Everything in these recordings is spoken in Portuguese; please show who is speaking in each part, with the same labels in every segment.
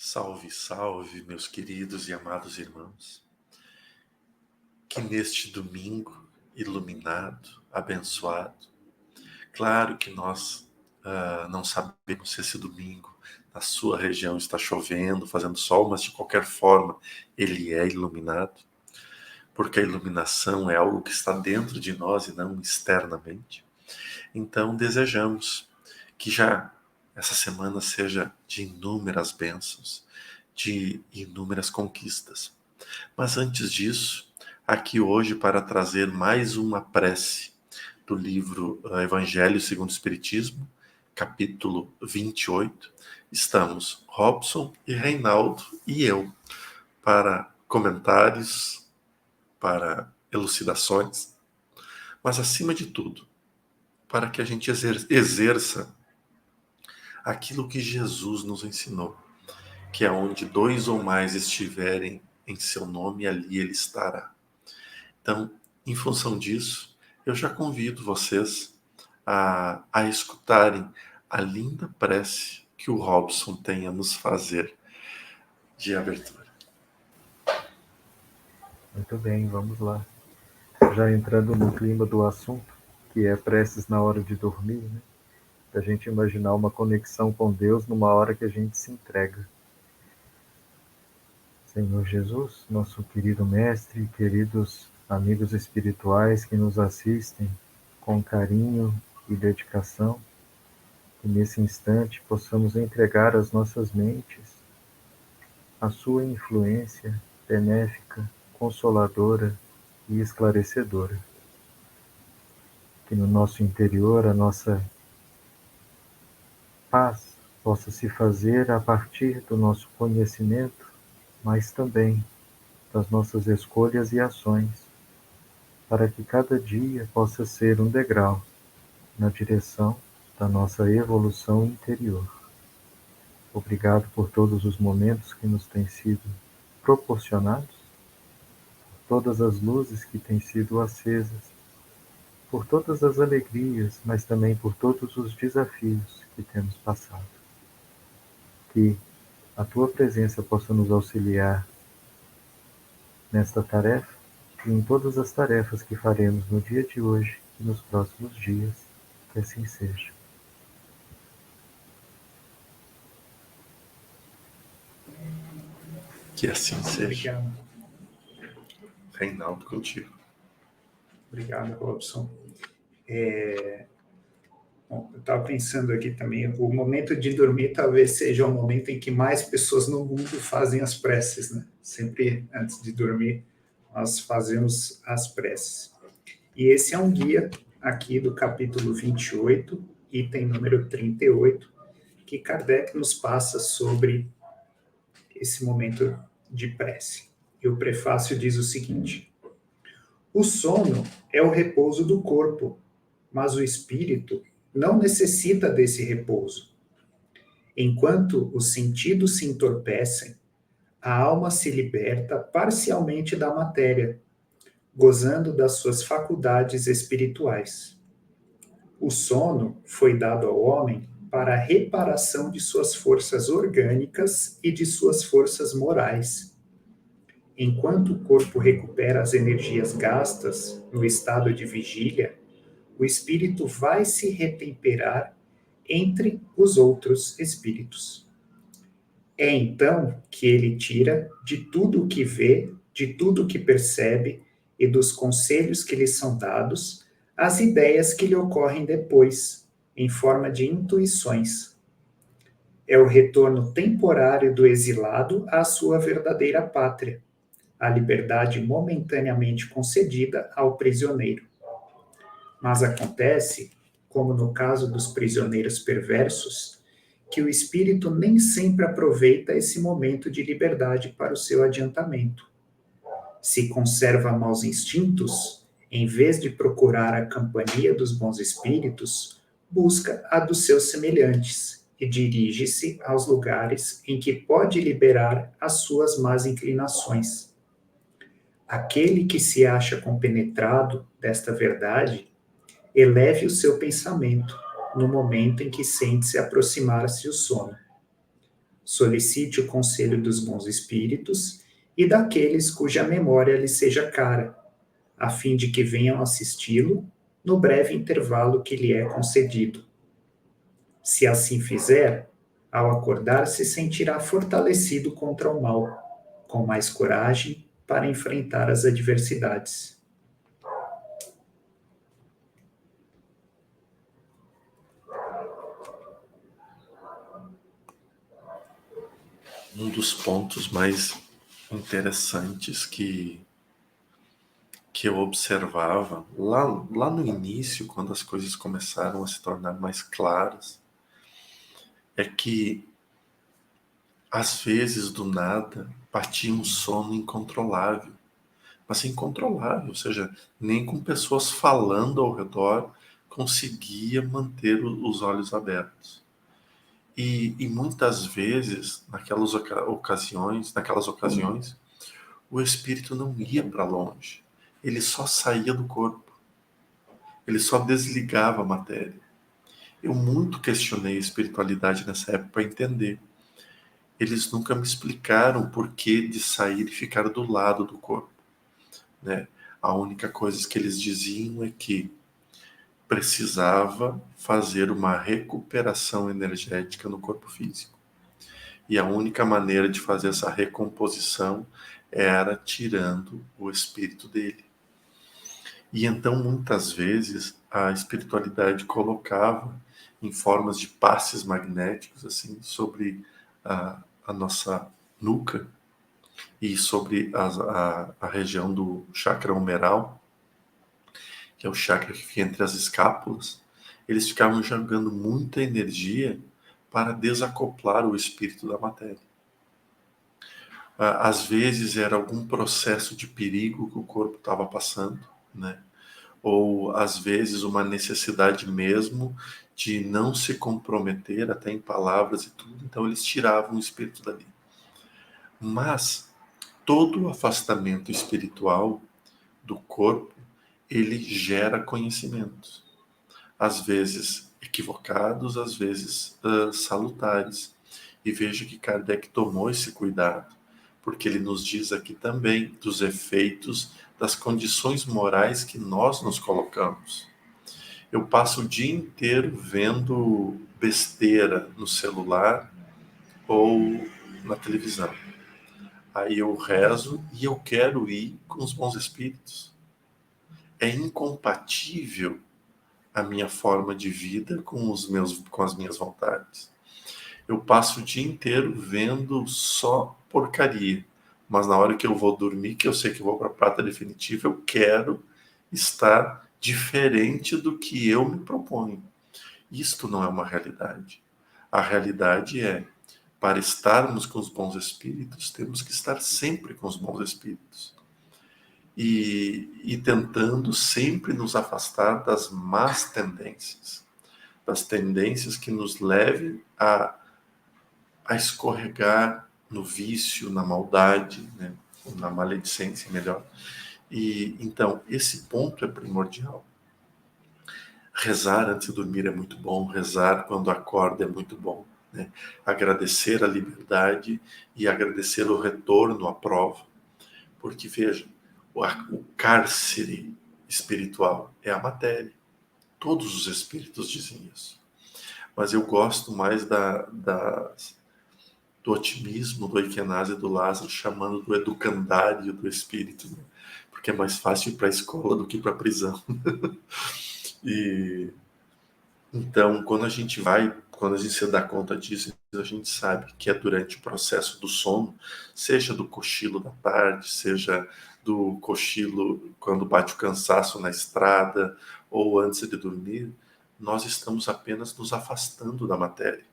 Speaker 1: Salve, salve, meus queridos e amados irmãos. Que neste domingo iluminado, abençoado, claro que nós não sabemos se esse domingo na sua região está chovendo, fazendo sol, mas de qualquer forma ele é iluminado, porque a iluminação é algo que está dentro de nós e não externamente. Então desejamos que já essa semana seja de inúmeras bênçãos, de inúmeras conquistas. Mas antes disso, aqui hoje para trazer mais uma prece do livro Evangelho segundo o Espiritismo, capítulo 28, estamos Robson e Reinaldo e eu para comentários, para elucidações, mas acima de tudo, para que a gente exerça aquilo que Jesus nos ensinou, que é onde dois ou mais estiverem em seu nome, ali ele estará. Então, em função disso, eu já convido vocês a escutarem a linda prece que o Robson tem a nos fazer de abertura.
Speaker 2: Muito bem, vamos lá. Já entrando no clima do assunto, que é preces na hora de dormir, né? Da gente imaginar uma conexão com Deus numa hora que a gente se entrega. Senhor Jesus, nosso querido Mestre, queridos amigos espirituais que nos assistem com carinho e dedicação, que nesse instante possamos entregar as nossas mentes à sua influência benéfica, consoladora e esclarecedora. Que no nosso interior a nossa paz possa se fazer a partir do nosso conhecimento, mas também das nossas escolhas e ações, para que cada dia possa ser um degrau na direção da nossa evolução interior. Obrigado por todos os momentos que nos têm sido proporcionados, por todas as luzes que têm sido acesas, por todas as alegrias, mas também por todos os desafios que temos passado. Que a Tua presença possa nos auxiliar nesta tarefa e em todas as tarefas que faremos no dia de hoje e nos próximos dias. Que assim seja.
Speaker 1: Que assim seja.
Speaker 3: Obrigado.
Speaker 1: Reinaldo, contigo.
Speaker 3: Obrigado, Robson. Bom, eu estava pensando aqui também, o momento de dormir talvez seja o momento em que mais pessoas no mundo fazem as preces, né? Sempre antes de dormir, nós fazemos as preces. E esse é um guia aqui do capítulo 28, item número 38, que Kardec nos passa sobre esse momento de prece. E o prefácio diz o seguinte: o sono é o repouso do corpo, mas o espírito não necessita desse repouso. Enquanto os sentidos se entorpecem, a alma se liberta parcialmente da matéria, gozando das suas faculdades espirituais. O sono foi dado ao homem para a reparação de suas forças orgânicas e de suas forças morais. Enquanto o corpo recupera as energias gastas no estado de vigília, o espírito vai se retemperar entre os outros espíritos. É então que ele tira de tudo o que vê, de tudo o que percebe e dos conselhos que lhe são dados, as ideias que lhe ocorrem depois, em forma de intuições. É o retorno temporário do exilado à sua verdadeira pátria, a liberdade momentaneamente concedida ao prisioneiro. Mas acontece, como no caso dos prisioneiros perversos, que o espírito nem sempre aproveita esse momento de liberdade para o seu adiantamento. Se conserva maus instintos, em vez de procurar a companhia dos bons espíritos, busca a dos seus semelhantes e dirige-se aos lugares em que pode liberar as suas más inclinações. Aquele que se acha compenetrado desta verdade, eleve o seu pensamento no momento em que sente-se aproximar-se o sono. Solicite o conselho dos bons espíritos e daqueles cuja memória lhe seja cara, a fim de que venham assisti-lo no breve intervalo que lhe é concedido. Se assim fizer, ao acordar se sentirá fortalecido contra o mal, com mais coragem para enfrentar as adversidades.
Speaker 1: Um dos pontos mais interessantes que eu observava lá no início, quando as coisas começaram a se tornar mais claras, é que às vezes do nada batia um sono incontrolável, mas incontrolável, ou seja, nem com pessoas falando ao redor conseguia manter os olhos abertos. E muitas vezes, naquelas ocasiões, o espírito não ia para longe, ele só saía do corpo, ele só desligava a matéria. Eu muito questionei a espiritualidade nessa época para entender. Eles nunca me explicaram o porquê de sair e ficar do lado do corpo, né? A única coisa que eles diziam é que precisava fazer uma recuperação energética no corpo físico. E a única maneira de fazer essa recomposição era tirando o espírito dele. E então, muitas vezes, a espiritualidade colocava em formas de passes magnéticos, assim, sobre a nossa nuca e sobre a região do chakra humeral, que é o chakra que fica entre as escápulas. Eles ficavam jogando muita energia para desacoplar o espírito da matéria. Às vezes era algum processo de perigo que o corpo estava passando, né? Ou às vezes uma necessidade mesmo de não se comprometer, até em palavras e tudo, então eles tiravam o espírito dali. Mas todo o afastamento espiritual do corpo, ele gera conhecimentos, às vezes equivocados, às vezes salutares. E veja que Kardec tomou esse cuidado, porque ele nos diz aqui também dos efeitos das condições morais que nós nos colocamos. Eu passo o dia inteiro vendo besteira no celular ou na televisão. Aí eu rezo e eu quero ir com os bons espíritos. É incompatível a minha forma de vida com as minhas vontades. Eu passo o dia inteiro vendo só porcaria, mas na hora que eu vou dormir, que eu sei que eu vou para a prata definitiva, eu quero estar diferente do que eu me proponho. Isto não é uma realidade. A realidade é, para estarmos com os bons espíritos, temos que estar sempre com os bons espíritos. E tentando sempre nos afastar das más tendências, das tendências que nos levem a escorregar no vício, na maldade, né? Na maledicência, melhor. E então, esse ponto é primordial. Rezar antes de dormir é muito bom, rezar quando acorda é muito bom, né? Agradecer a liberdade e agradecer o retorno à prova. Porque, veja, o cárcere espiritual é a matéria. Todos os espíritos dizem isso. Mas eu gosto mais do otimismo do Eikenazi e do Lázaro, chamando do educandário do espírito, né? Porque é mais fácil ir para a escola do que para a prisão. E então, quando a gente se dá conta disso, a gente sabe que é durante o processo do sono, seja do cochilo da tarde, seja do cochilo quando bate o cansaço na estrada, ou antes de dormir, nós estamos apenas nos afastando da matéria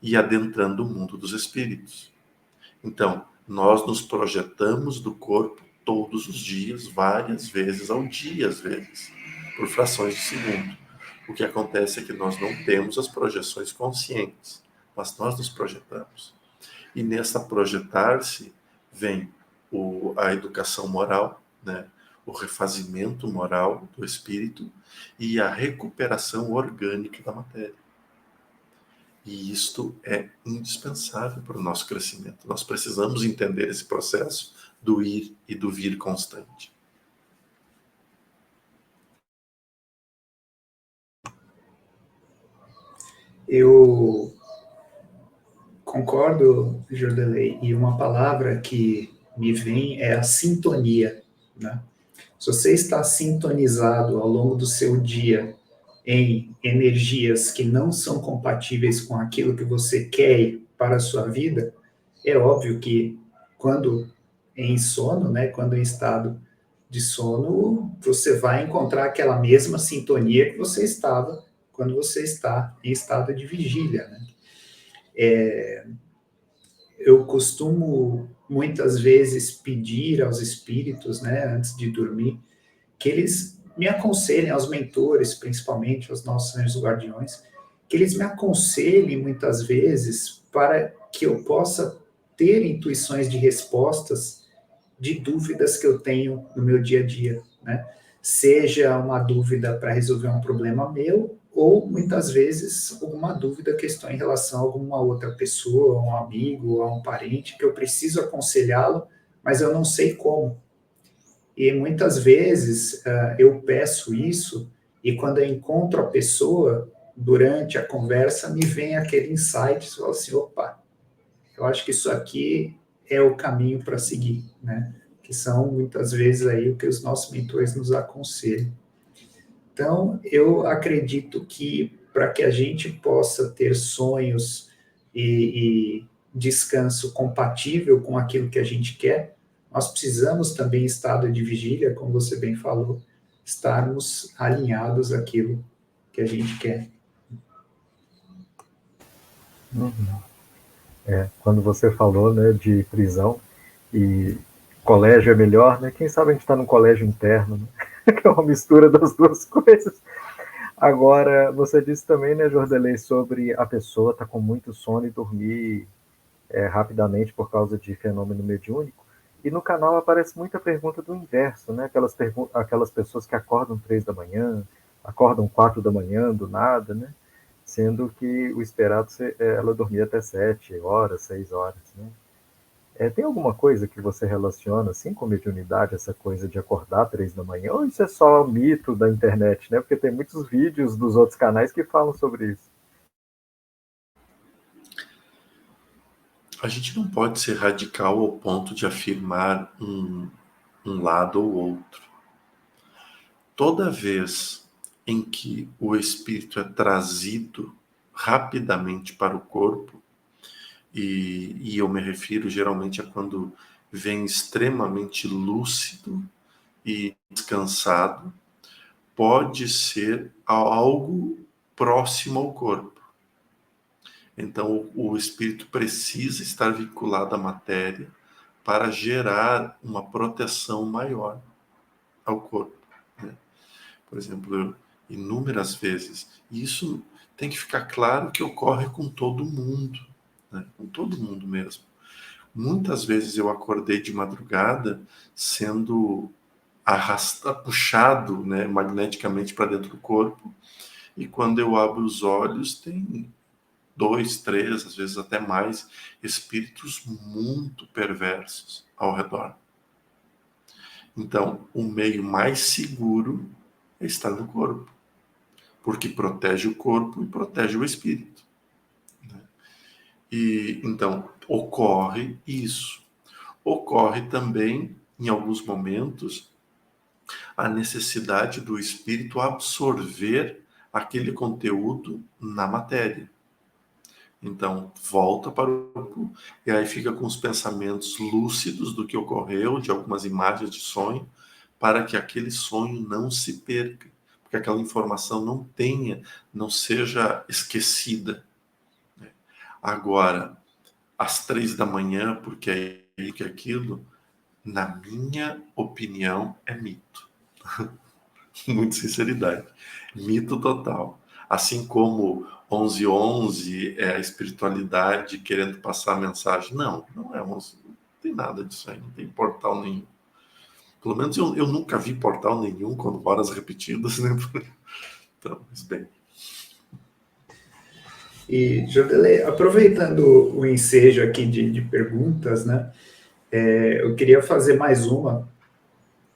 Speaker 1: e adentrando o mundo dos espíritos. Então, nós nos projetamos do corpo todos os dias, várias vezes ao dia, às vezes, por frações de segundo. O que acontece é que nós não temos as projeções conscientes, mas nós nos projetamos. E nessa projetar-se vem a educação moral, né? O refazimento moral do espírito e a recuperação orgânica da matéria. E isto é indispensável para o nosso crescimento. Nós precisamos entender esse processo do ir e do vir constante.
Speaker 3: Eu concordo, Jordelei, e uma palavra que me vem é a sintonia, né? Se você está sintonizado ao longo do seu dia em energias que não são compatíveis com aquilo que você quer para a sua vida, é óbvio que quando em sono, né, quando em estado de sono, você vai encontrar aquela mesma sintonia que você estava quando você está em estado de vigília, né? Eu costumo muitas vezes pedir aos espíritos, né, antes de dormir, que eles me aconselhem, aos mentores, principalmente, aos nossos anjos guardiões, que eles me aconselhem muitas vezes para que eu possa ter intuições de respostas de dúvidas que eu tenho no meu dia a dia, né? Seja uma dúvida para resolver um problema meu, ou muitas vezes alguma dúvida que estou em relação a alguma outra pessoa, a um amigo, a um parente, que eu preciso aconselhá-lo, mas eu não sei como. E muitas vezes eu peço isso, e quando eu encontro a pessoa, durante a conversa, me vem aquele insight, eu falo assim, opa, eu acho que isso aqui é o caminho para seguir, né? Que são muitas vezes aí o que os nossos mentores nos aconselham. Então, eu acredito que para que a gente possa ter sonhos e descanso compatível com aquilo que a gente quer, nós precisamos também, em estado de vigília, como você bem falou, estarmos alinhados àquilo que a gente quer.
Speaker 2: Uhum. Quando você falou, né, de prisão e colégio é melhor, né? Quem sabe a gente está num colégio interno, né? Que é uma mistura das duas coisas. Agora, você disse também, né, Jordelei, sobre a pessoa estar com muito sono e dormir rapidamente por causa de fenômeno mediúnico. E no canal aparece muita pergunta do inverso, né? Aquelas pessoas que acordam 3 da manhã, acordam 4 da manhã, do nada, né? Sendo que o esperado ela dormia até 7 horas, 6 horas, né? Tem alguma coisa que você relaciona assim com mediunidade, essa coisa de acordar 3 da manhã? Ou isso é só mito da internet, né? Porque tem muitos vídeos dos outros canais que falam sobre isso.
Speaker 1: A gente não pode ser radical ao ponto de afirmar um lado ou outro. Toda vez em que o espírito é trazido rapidamente para o corpo, e eu me refiro geralmente a quando vem extremamente lúcido e descansado, pode ser algo próximo ao corpo. Então, o espírito precisa estar vinculado à matéria para gerar uma proteção maior ao corpo, né? Por exemplo, inúmeras vezes, e isso tem que ficar claro que ocorre com todo mundo, né? Com todo mundo mesmo. Muitas vezes eu acordei de madrugada sendo puxado, né, magneticamente para dentro do corpo, e quando eu abro os olhos tem 2, 3, às vezes até mais, espíritos muito perversos ao redor. Então, o meio mais seguro é estar no corpo, porque protege o corpo e protege o espírito, né? E então ocorre isso. Ocorre também, em alguns momentos, a necessidade do espírito absorver aquele conteúdo na matéria. Então, volta para o corpo e aí fica com os pensamentos lúcidos do que ocorreu, de algumas imagens de sonho, para que aquele sonho não se perca, porque aquela informação não seja esquecida, né? Agora, às 3 da manhã, porque é que aquilo, na minha opinião, é mito. Muita sinceridade. Mito total. Assim como 11:11 é a espiritualidade querendo passar a mensagem. Não, não é 11. Não tem nada disso aí. Não tem portal nenhum. Pelo menos eu nunca vi portal nenhum com horas repetidas, né? Então, mas bem.
Speaker 3: E, Jodele, aproveitando o ensejo aqui de perguntas, né, eu queria fazer mais uma,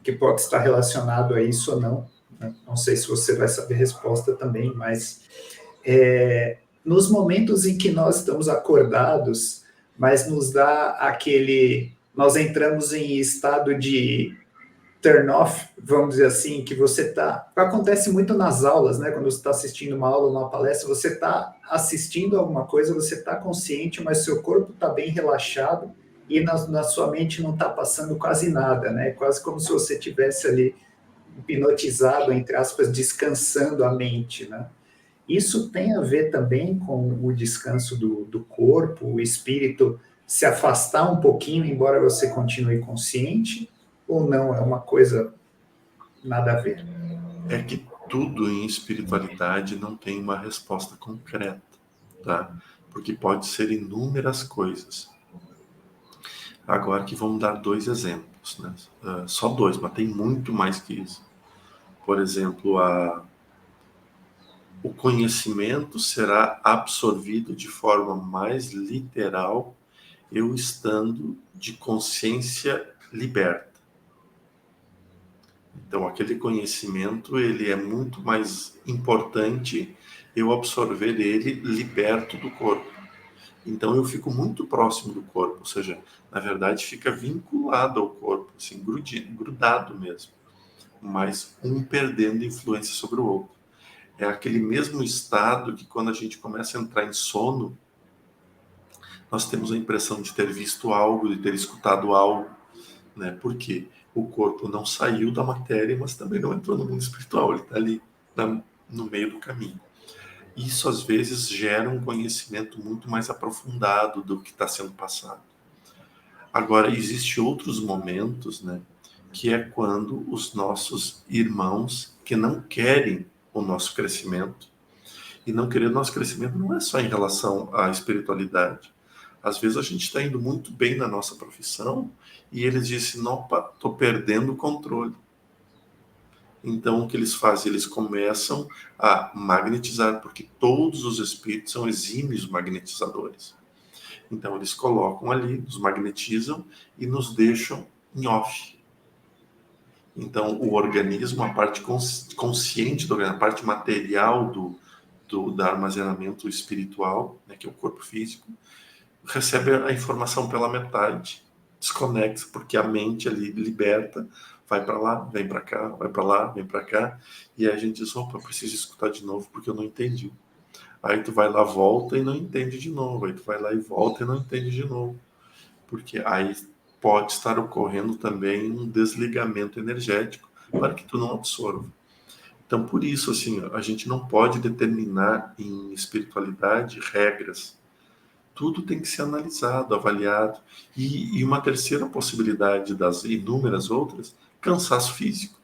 Speaker 3: que pode estar relacionado a isso ou não, né? Não sei se você vai saber a resposta também, mas nos momentos em que nós estamos acordados, mas nos dá aquele... Nós entramos em estado de turn off, vamos dizer assim, que você está... Acontece muito nas aulas, né? Quando você está assistindo uma aula, uma palestra, você está assistindo alguma coisa, você está consciente, mas seu corpo está bem relaxado e na sua mente não está passando quase nada, né? Quase como se você tivesse ali hipnotizado, entre aspas, descansando a mente, né? Isso tem a ver também com o descanso do corpo, o espírito se afastar um pouquinho, embora você continue consciente, ou não? É uma coisa nada a ver.
Speaker 1: É que tudo em espiritualidade não tem uma resposta concreta, tá? Porque pode ser inúmeras coisas. Agora que vamos dar 2 exemplos, né? Só 2, mas tem muito mais que isso. Por exemplo, o conhecimento será absorvido de forma mais literal eu estando de consciência liberta. Então, aquele conhecimento, ele é muito mais importante eu absorver ele liberto do corpo. Então, eu fico muito próximo do corpo, ou seja, na verdade, fica vinculado ao corpo, assim, grudado mesmo, mas um perdendo influência sobre o outro. É aquele mesmo estado que quando a gente começa a entrar em sono, nós temos a impressão de ter visto algo, de ter escutado algo, né? Porque o corpo não saiu da matéria, mas também não entrou no mundo espiritual, ele está ali no meio do caminho. Isso às vezes gera um conhecimento muito mais aprofundado do que está sendo passado. Agora, existem outros momentos, né, que é quando os nossos irmãos que não querem o nosso crescimento, e não querer o nosso crescimento não é só em relação à espiritualidade. Às vezes a gente está indo muito bem na nossa profissão e eles dizem, opa, estou perdendo o controle. Então o que eles fazem? Eles começam a magnetizar, porque todos os espíritos são exímios magnetizadores. Então eles colocam ali, nos magnetizam e nos deixam em off. Então o organismo, a parte consciente do organismo, a parte material do armazenamento espiritual, né, que é o corpo físico, recebe a informação pela metade, desconecta, porque a mente ali liberta, vai para lá, vem para cá, vai para lá, vem para cá, e aí a gente diz, opa, preciso escutar de novo porque eu não entendi. Aí tu vai lá, volta e não entende de novo, aí tu vai lá e volta e não entende de novo, porque aí pode estar ocorrendo também um desligamento energético para que tu não absorva. Então, por isso, assim, a gente não pode determinar em espiritualidade regras. Tudo tem que ser analisado, avaliado. E uma terceira possibilidade das inúmeras outras, cansaço físico.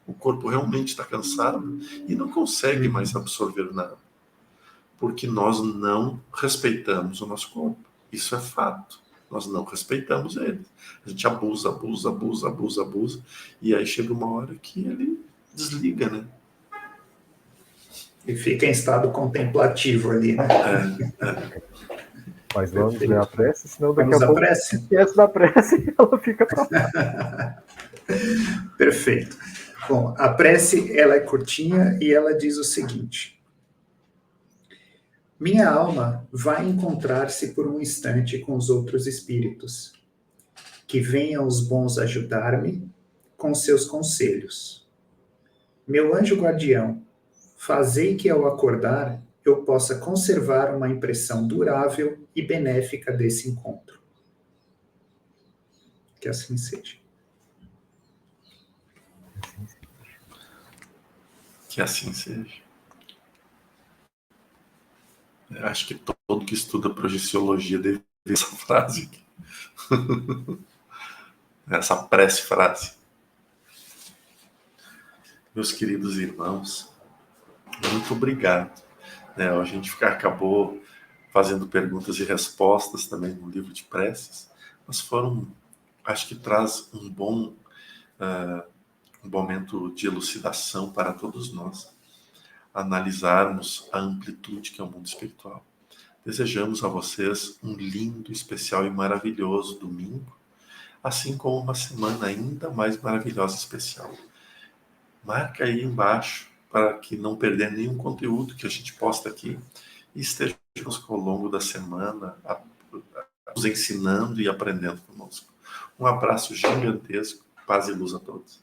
Speaker 1: O corpo realmente está cansado e não consegue mais absorver nada. Porque nós não respeitamos o nosso corpo. Isso é fato. Nós não respeitamos ele. A gente abusa, abusa, abusa, abusa, abusa. E aí chega uma hora que ele desliga, né?
Speaker 3: E fica em estado contemplativo ali, né?
Speaker 2: Mas vamos ler a prece, senão daqui
Speaker 3: Vamos
Speaker 2: a
Speaker 3: à
Speaker 2: pouco
Speaker 3: prece?
Speaker 2: esquece da prece e ela fica pra lá.
Speaker 3: Perfeito. Bom, a prece, ela é curtinha e ela diz o seguinte: minha alma vai encontrar-se por um instante com os outros espíritos. Que venham os bons ajudar-me com seus conselhos. Meu anjo guardião, fazei que ao acordar eu possa conservar uma impressão durável e benéfica desse encontro. Que assim seja.
Speaker 1: Que assim seja. Eu acho que todo que estuda projeciologia deve ver essa frase aqui. Essa prece-frase. Meus queridos irmãos, muito obrigado. A gente acabou fazendo perguntas e respostas também no livro de preces, mas acho que traz um bom momento de elucidação para todos nós, analisarmos a amplitude que é o mundo espiritual. Desejamos a vocês um lindo, especial e maravilhoso domingo, assim como uma semana ainda mais maravilhosa e especial. Marca aí embaixo para que não perder nenhum conteúdo que a gente posta aqui e estejamos ao longo da semana nos ensinando e aprendendo conosco. Um abraço gigantesco, paz e luz a todos.